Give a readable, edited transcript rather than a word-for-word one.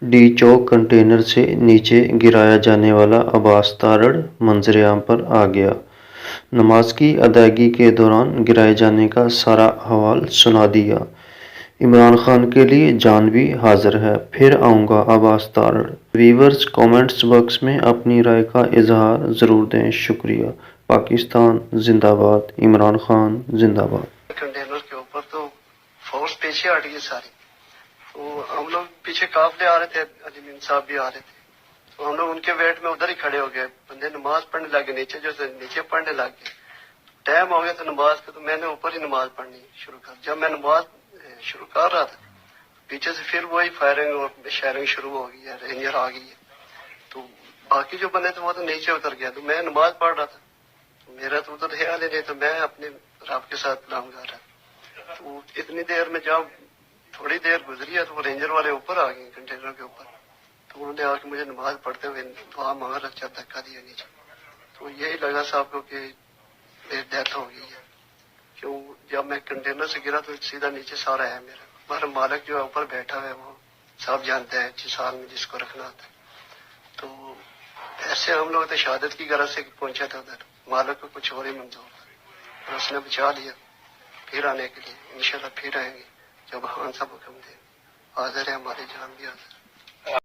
D چوک container سے نیچے گرایا جانے والا عباس تارڑ منظر عام پر آ گیا۔ نماز کی ادائیگی کے دوران گرائے جانے کا سارا احوال سنا دیا۔ عمران خان کے لیے جان بھی حاضر ہے، پھر آؤں گا عباس تارڑ۔ ویورز کامنٹس باکس میں اپنی رائے کا اظہار ضرور دیں۔ شکریہ۔ پاکستان زندہ باد، عمران خان زندہ باد۔ کنٹینر کے اوپر تو فورس پیچھے ہٹ گئی ساری، تو ہم لوگ پیچھے قافلے آ رہے تھے، علیم صاحب بھی آ رہے تھے، تو ہم لوگ ان کے ویٹ میں ادھر ہی کھڑے ہو گئے۔ بندے نماز پڑھنے لگے، نیچے پڑھنے لگ گئے۔ ٹائم ہو گیا تھا نماز کا، تو میں نے اوپر ہی نماز پڑھنی شروع کر۔ جب میں نماز شروع کر رہا تھا، پیچھے سے پھر وہی فائرنگ اور شیئرنگ شروع ہو گئی ہے، رینجر آ گئی ہے۔ تو باقی جو بندے تھے وہ تو نیچے اتر گیا، تو میں نماز پڑھ رہا تھا، میرا تو ادھر خیال ہی نہیں، تو میں اپنے رب کے ساتھ کلام کر رہا تھا۔ تو اتنی دیر میں جب تھوڑی دیر گزری ہے تو وہ رینجر والے اوپر آ گئے کنٹینر کے اوپر، تو انہوں نے آ کے مجھے نماز پڑھتے ہوئے دعا مانگ رکھا، دھکا دیا نیچے۔ تو یہی لگا صاحب کو کہ میری ڈیتھ ہو گئی ہے، کیوں جب میں کنٹینر سے گرا تو سیدھا نیچے سارا ہے میرا۔ ہمارا مالک جو ہے اوپر بیٹھا ہے، وہ سب جانتا ہے 6 سال میں جس کو رکھنا آتا ہے۔ تو ایسے ہم لوگ تو شہادت کی غرض سے پہنچا تھا ادھر، مالک کو کچھ اور ہی منظور تھا، اور اس نے بچا لیا۔ پھر آنے کے لیے انشاءاللہ پھر آئیں گے جب خان صاحب حکم دیں، حاضر ہے، ہماری جان بھی حاضر ہے۔